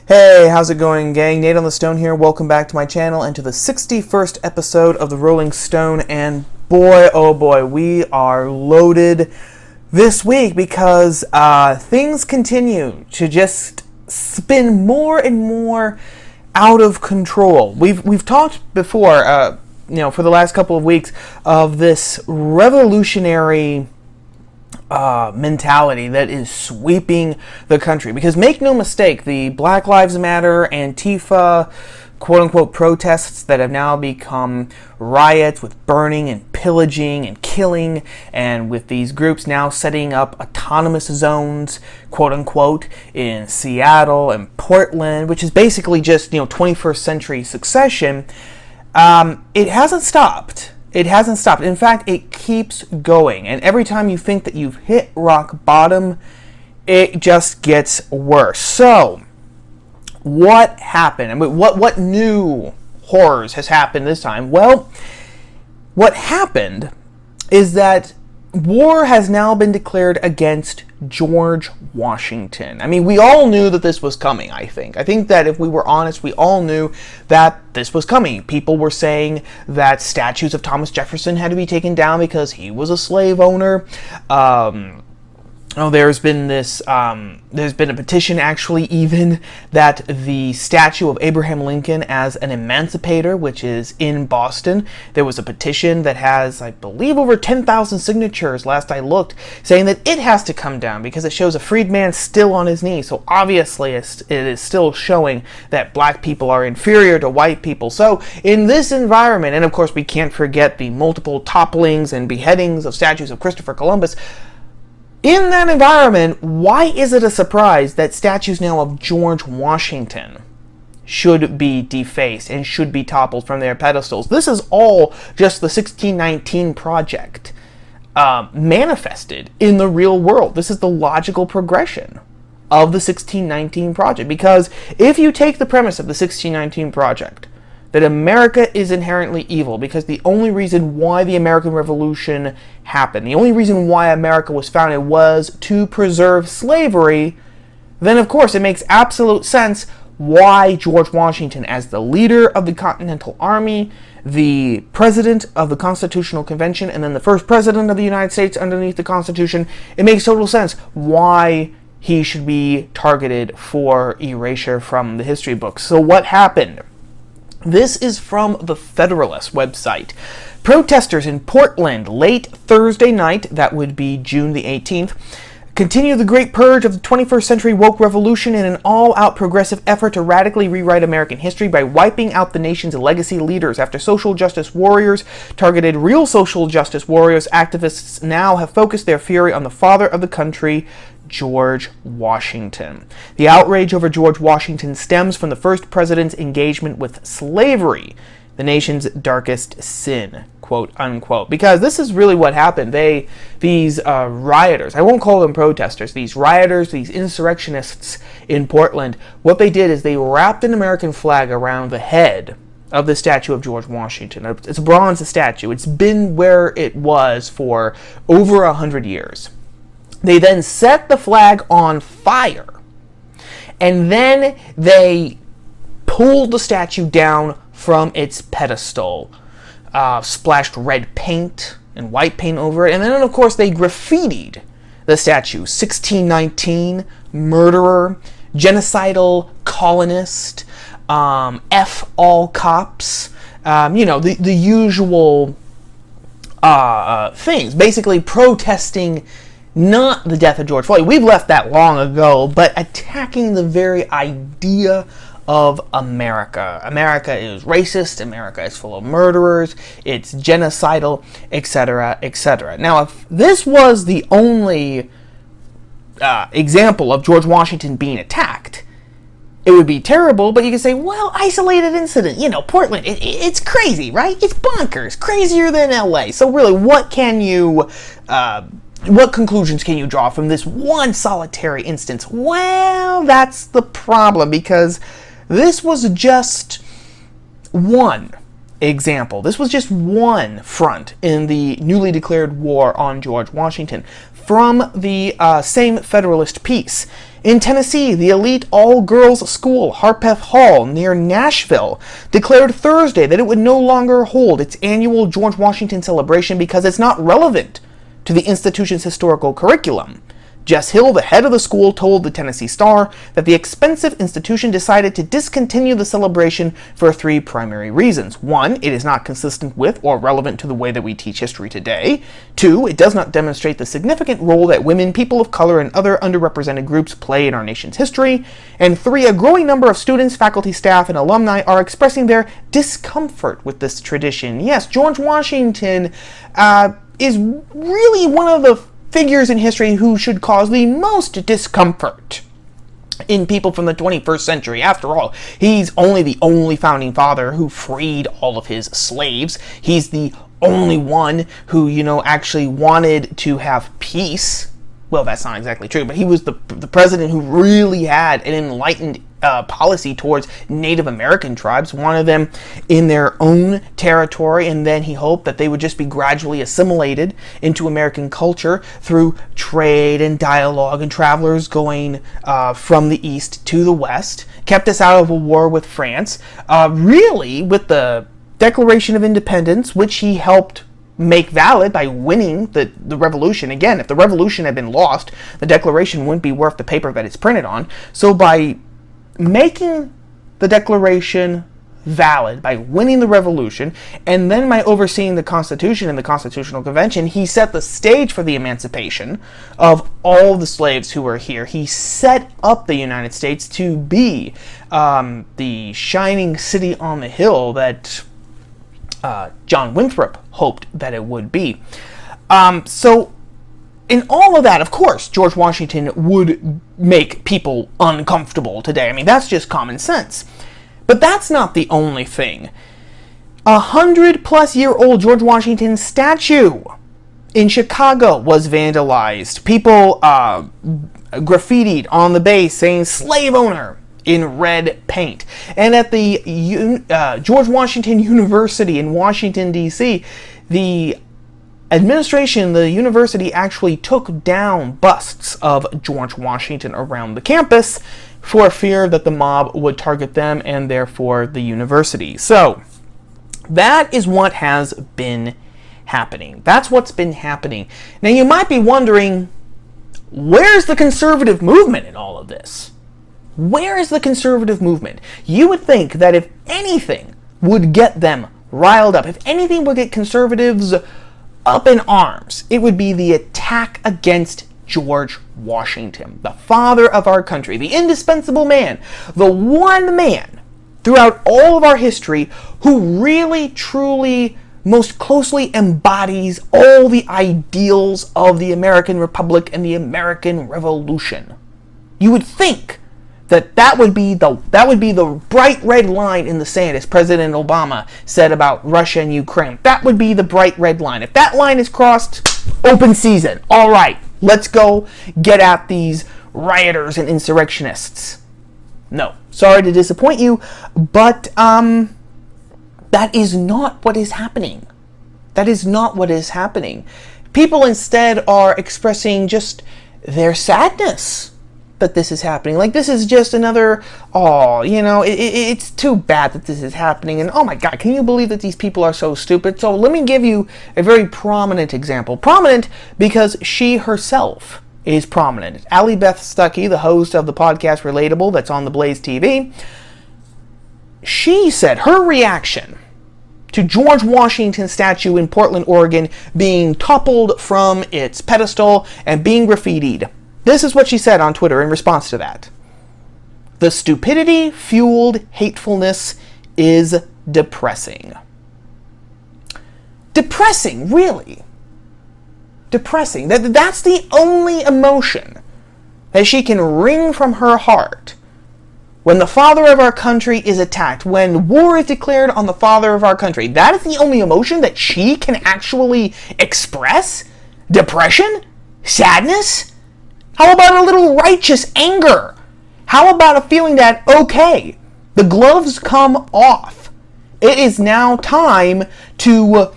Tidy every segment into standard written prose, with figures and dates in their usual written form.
Hey, how's it going, gang? Nate on the Stone here. Welcome back to my channel and to the 61st episode of the Rolling Stone. And boy, oh boy, we are loaded this week because things continue to just spin more and more out of control. We've talked before, for the last couple of weeks of this revolutionary mentality that is sweeping the country. Because make no mistake, the Black Lives Matter, Antifa, quote-unquote protests that have now become riots with burning and pillaging and killing, and with these groups now setting up autonomous zones, quote-unquote, in Seattle and Portland, which is basically just, 21st century succession, it hasn't stopped. It hasn't stopped. In fact, it keeps going. And every time you think that you've hit rock bottom, it just gets worse. So, what happened? I mean, what new horrors has happened this time? Well, what happened is that war has now been declared against George Washington. I mean, we all knew that this was coming, I think. I think that if we were honest, we all knew that this was coming. People were saying that statues of Thomas Jefferson had to be taken down because he was a slave owner. There's been a petition, actually, even, that the statue of Abraham Lincoln as an emancipator, which is in Boston, there was a petition that has, I believe, over 10,000 signatures, last I looked, saying that it has to come down because it shows a freed man still on his knees. So obviously it is still showing that black people are inferior to white people. So in this environment, and of course we can't forget the multiple topplings and beheadings of statues of Christopher Columbus, in that environment, why is it a surprise that statues now of George Washington should be defaced and should be toppled from their pedestals? This is all just the 1619 project manifested in the real world. This is the logical progression of the 1619 project. Because if you take the premise of the 1619 project, that America is inherently evil, because the only reason why the American Revolution happened, the only reason why America was founded was to preserve slavery, then of course it makes absolute sense why George Washington, as the leader of the Continental Army, the president of the Constitutional Convention, and then the first president of the United States underneath the Constitution, it makes total sense why he should be targeted for erasure from the history books. So what happened? This is from the Federalist website. Protesters in Portland late Thursday night, that would be June the 18th, continue the great purge of the 21st century woke revolution in an all-out progressive effort to radically rewrite American history by wiping out the nation's legacy leaders. After social justice warriors targeted real social justice warriors, activists now have focused their fury on the father of the country, George Washington. The outrage over George Washington stems from the first president's engagement with slavery, the nation's darkest sin, quote unquote. Because this is really what happened. These rioters, I won't call them protesters, these rioters, these insurrectionists in Portland, what they did is they wrapped an American flag around the head of the statue of George Washington. It's a bronze statue. It's been where it was for over 100 years. They then set the flag on fire, and then they pulled the statue down from its pedestal, splashed red paint and white paint over it, and then of course they graffitied the statue. 1619, murderer, genocidal colonist, F all cops, the usual things, basically protesting not the death of George Floyd. We've left that long ago, but attacking the very idea of America. America is racist, America is full of murderers, it's genocidal, etc., etc. Now, if this was the only example of George Washington being attacked, it would be terrible, but you can say, well, isolated incident, Portland, it's crazy, right? It's bonkers, crazier than LA. So really, what conclusions can you draw from this one solitary instance? Well, that's the problem, because this was just one example. This was just one front in the newly declared war on George Washington. From the same Federalist piece, In Tennessee, the elite all-girls school, Harpeth Hall, near Nashville, declared Thursday that it would no longer hold its annual George Washington celebration because it's not relevant to the institution's historical curriculum. Jess Hill, the head of the school, told the Tennessee Star that the expensive institution decided to discontinue the celebration for 3 primary reasons. 1, it is not consistent with or relevant to the way that we teach history today. 2, it does not demonstrate the significant role that women, people of color, and other underrepresented groups play in our nation's history. And 3, a growing number of students, faculty, staff, and alumni are expressing their discomfort with this tradition. Yes, George Washington is really one of the figures in history who should cause the most discomfort in people from the 21st century. After all, he's the only founding father who freed all of his slaves. He's the only one who, actually wanted to have peace. Well, that's not exactly true, but he was the president who really had an enlightened policy towards Native American tribes, wanted them in their own territory, and then he hoped that they would just be gradually assimilated into American culture through trade and dialogue and travelers going from the east to the west, kept us out of a war with France, really with the Declaration of Independence, which he helped make valid by winning the revolution. Again, if the revolution had been lost, the Declaration wouldn't be worth the paper that it's printed on. So by making the Declaration valid, by winning the revolution, and then by overseeing the Constitution and the Constitutional Convention, he set the stage for the emancipation of all the slaves who were here. He set up the United States to be the shining city on the hill that John Winthrop hoped that it would be. So in all of that, of course, George Washington would make people uncomfortable today. I mean, that's just common sense. But that's not the only thing. 100-plus-year-old George Washington statue in Chicago was vandalized. People graffitied on the base saying "slave owner" in red paint. And at the George Washington University in Washington, D.C., the administration, the university actually took down busts of George Washington around the campus for fear that the mob would target them and therefore the university. So that is what has been happening. That's what's been happening. Now you might be wondering, where's the conservative movement in all of this? Where is the conservative movement? You would think that if anything would get them riled up, if anything would get conservatives up in arms, it would be the attack against George Washington, the father of our country, the indispensable man, the one man throughout all of our history who really, truly, most closely embodies all the ideals of the American Republic and the American Revolution. You would think that would be the bright red line in the sand, as President Obama said about Russia and Ukraine. That would be the bright red line. If that line is crossed, open season. All right, let's go get at these rioters and insurrectionists. No, sorry to disappoint you, but that is not what is happening. That is not what is happening. People instead are expressing just their sadness that this is happening. Like, this is just another, it's too bad that this is happening, and oh my god, can you believe that these people are so stupid? So let me give you a very prominent example. Prominent because she herself is prominent. Beth Stuckey, the host of the podcast Relatable that's on the Blaze TV, she said her reaction to George Washington's statue in Portland, Oregon being toppled from its pedestal and being graffitied. This is what she said on Twitter in response to that. "The stupidity-fueled hatefulness is depressing." Depressing, really. Depressing. That's the only emotion that she can wring from her heart when the father of our country is attacked, when war is declared on the father of our country. That is the only emotion that she can actually express? Depression? Sadness? How about a little righteous anger? How about a feeling that, okay, the gloves come off. It is now time to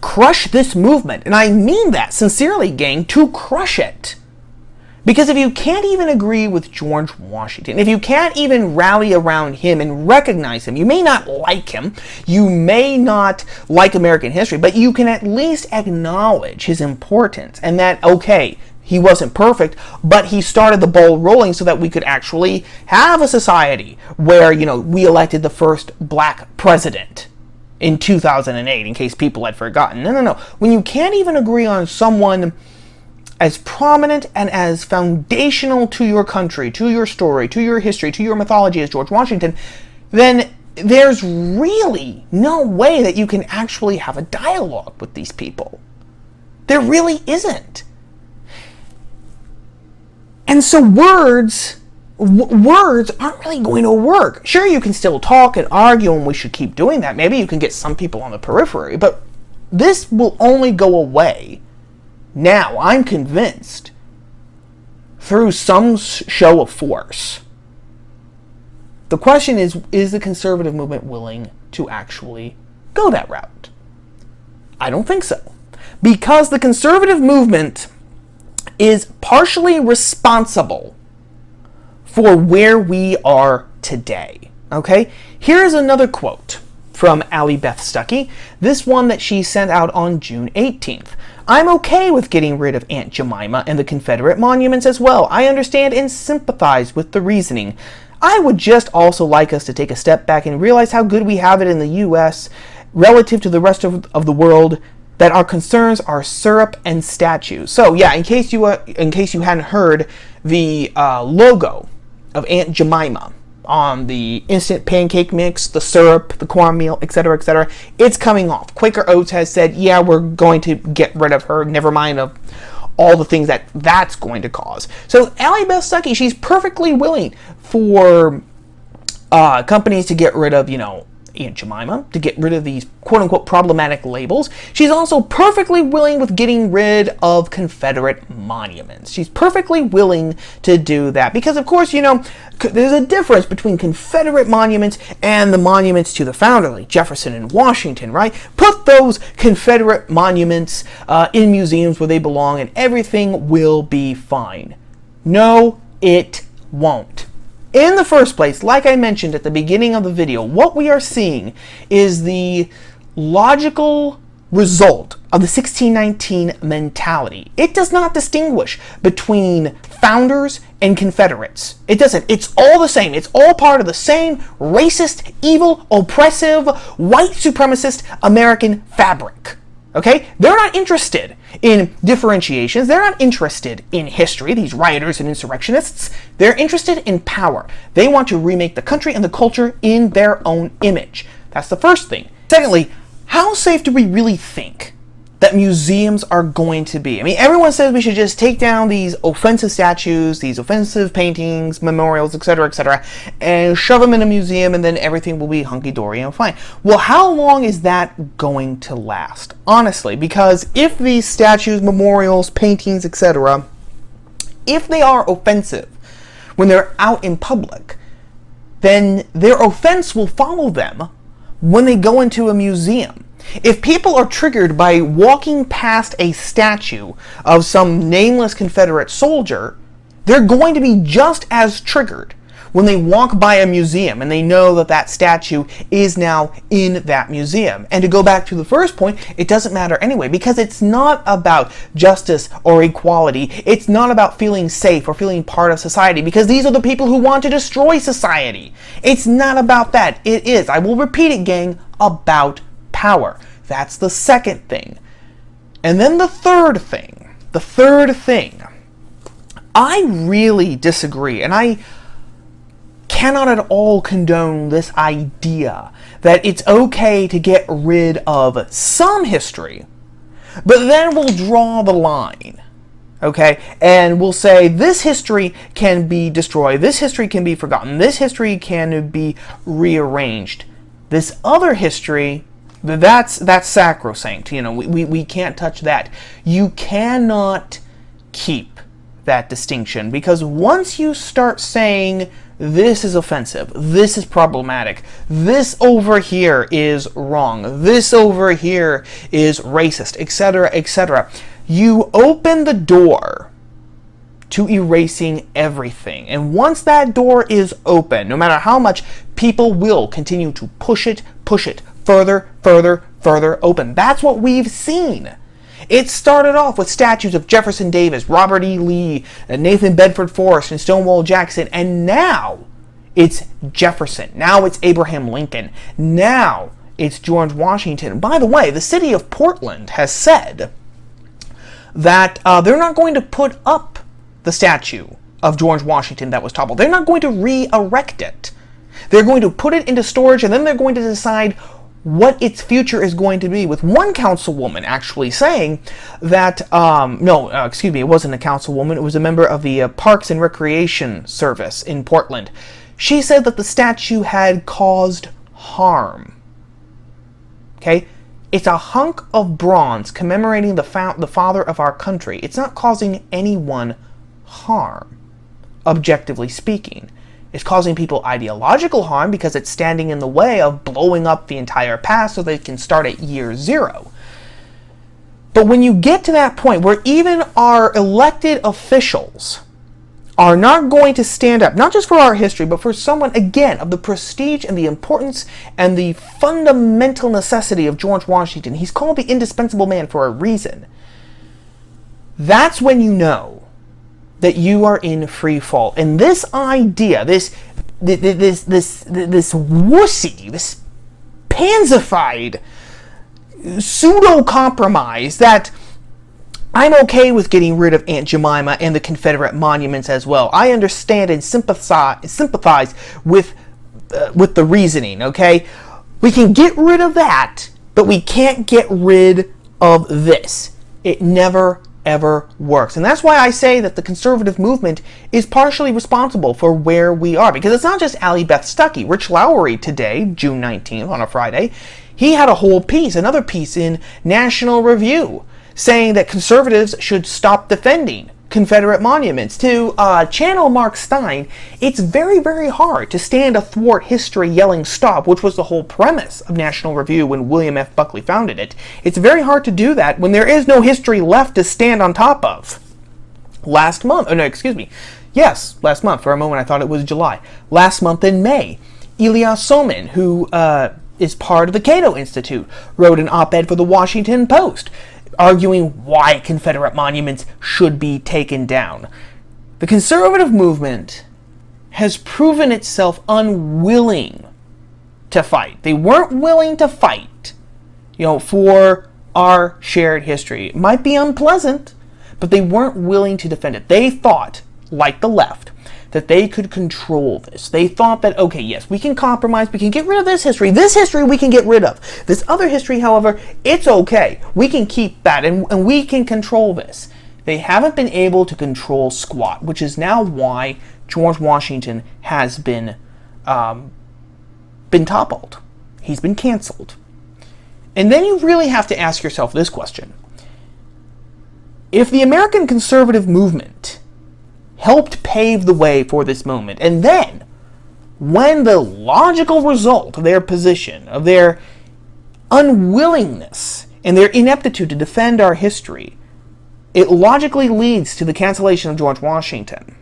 crush this movement. And I mean that sincerely, gang, to crush it. Because if you can't even agree with George Washington, if you can't even rally around him and recognize him, you may not like him, you may not like American history, but you can at least acknowledge his importance and that, okay, he wasn't perfect, but he started the ball rolling so that we could actually have a society where, we elected the first black president in 2008, in case people had forgotten. No. When you can't even agree on someone as prominent and as foundational to your country, to your story, to your history, to your mythology as George Washington, then there's really no way that you can actually have a dialogue with these people. There really isn't. And so words aren't really going to work. Sure, you can still talk and argue, and we should keep doing that. Maybe you can get some people on the periphery, but this will only go away. Now, I'm convinced, through some show of force. The question is the conservative movement willing to actually go that route? I don't think so. Because the conservative movement is partially responsible for where we are today. Okay? Here's another quote from Beth Stuckey. This one that she sent out on June 18th. I'm okay with getting rid of Aunt Jemima and the Confederate monuments as well. I understand and sympathize with the reasoning. I would just also like us to take a step back and realize how good we have it in the U.S. relative to the rest of the world, that our concerns are syrup and statues. So yeah, in case you hadn't heard, the logo of Aunt Jemima on the instant pancake mix, the syrup, the cornmeal, etc., it's coming off. Quaker Oats has said, yeah, we're going to get rid of her, never mind of all the things that's going to cause. So Beth Stuckey, she's perfectly willing for companies to get rid of, Aunt Jemima, to get rid of these quote-unquote problematic labels. She's also perfectly willing with getting rid of Confederate monuments. She's perfectly willing to do that because, of course, there's a difference between Confederate monuments and the monuments to the founder, like Jefferson and Washington, right? Put those Confederate monuments in museums where they belong and everything will be fine. No, it won't. In the first place, like I mentioned at the beginning of the video, what we are seeing is the logical result of the 1619 mentality. It does not distinguish between founders and Confederates. It doesn't. It's all the same. It's all part of the same racist, evil, oppressive, white supremacist American fabric. Okay? They're not interested in differentiations. They're not interested in history, these rioters and insurrectionists. They're interested in power. They want to remake the country and the culture in their own image. That's the first thing. Secondly, how safe do we really think that museums are going to be? I mean, everyone says we should just take down these offensive statues, these offensive paintings, memorials, etc., and shove them in a museum, and then everything will be hunky-dory and fine. Well, how long is that going to last? Honestly, because if these statues, memorials, paintings, etc., if they are offensive when they're out in public, then their offense will follow them when they go into a museum. If people are triggered by walking past a statue of some nameless Confederate soldier, they're going to be just as triggered when they walk by a museum and they know that that statue is now in that museum. And to go back to the first point, it doesn't matter anyway, because it's not about justice or equality. It's not about feeling safe or feeling part of society, because these are the people who want to destroy society. It's not about that. It is, I will repeat it, gang, about power. That's the second thing. And then the third thing, I really disagree, and I cannot at all condone this idea that it's okay to get rid of some history, but then we'll draw the line, okay? And we'll say this history can be destroyed, this history can be forgotten, this history can be rearranged. This other history, that's sacrosanct. We can't touch that. You cannot keep that distinction, because once you start saying this is offensive, this is problematic, this over here is wrong, this over here is racist, etc., you open the door to erasing everything. And once that door is open, no matter how much, people will continue to push it further, further open. That's what we've seen. It started off with statues of Jefferson Davis, Robert E. Lee, Nathan Bedford Forrest, and Stonewall Jackson, and now it's Jefferson. Now it's Abraham Lincoln. Now it's George Washington. By the way, the city of Portland has said that they're not going to put up the statue of George Washington that was toppled. They're not going to re-erect it. They're going to put it into storage, and then they're going to decide what its future is going to be, with one councilwoman actually saying that, it wasn't a councilwoman, it was a member of the Parks and Recreation Service in Portland. She said that the statue had caused harm. Okay? It's a hunk of bronze commemorating the father of our country. It's not causing anyone harm, objectively speaking. It's causing people ideological harm because it's standing in the way of blowing up the entire past so they can start at year zero. But when you get to that point where even our elected officials are not going to stand up, not just for our history, but for someone, again, of the prestige and the importance and the fundamental necessity of George Washington, he's called the indispensable man for a reason, that's when you know that you are in free fall. And this idea, this wussy, this pansified pseudo-compromise that I'm okay with getting rid of Aunt Jemima and the Confederate monuments as well. I understand and sympathize with the reasoning, okay? We can get rid of that, but we can't get rid of this. It never ever works. And that's why I say that the conservative movement is partially responsible for where we are. Because it's not just Beth Stuckey. Rich Lowry today, June 19th, on a Friday, he had a whole piece, another piece in National Review, saying that conservatives should stop defending Confederate monuments. To channel Mark Stein, it's very, very hard to stand athwart history yelling stop, which was the whole premise of National Review when William F. Buckley founded it. It's very hard to do that when there is no history left to stand on top of. Last month, last month, for a moment I thought it was July. Last month in May, Elias Soman, who is part of the Cato Institute, wrote an op-ed for the Washington Post, arguing why Confederate monuments should be taken down. The conservative movement has proven itself unwilling to fight. They weren't willing to fight, for our shared history. It might be unpleasant, but they weren't willing to defend it. They thought, like the left, that they could control this. They thought that, okay, yes, we can compromise, we can get rid of this history. This history we can get rid of. This other history, however, it's okay. We can keep that, and we can control this. They haven't been able to control squat, which is now why George Washington has been toppled. He's been canceled. And then you really have to ask yourself this question. If the American conservative movement helped pave the way for this moment, and then, when the logical result of their position, of their unwillingness and their ineptitude to defend our history, it logically leads to the cancellation of George Washington.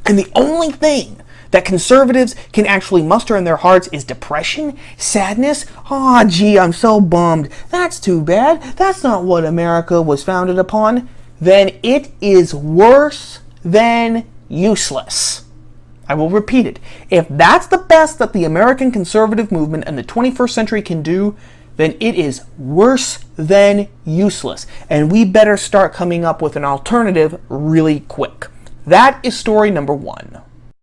And the only thing that conservatives can actually muster in their hearts is depression, sadness. Oh, gee, I'm so bummed. That's too bad. That's not what America was founded upon. Then it is worse than useless. I will repeat it. If that's the best that the American conservative movement and the 21st century can do, then it is worse than useless. And we better start coming up with an alternative really quick. That is story number one.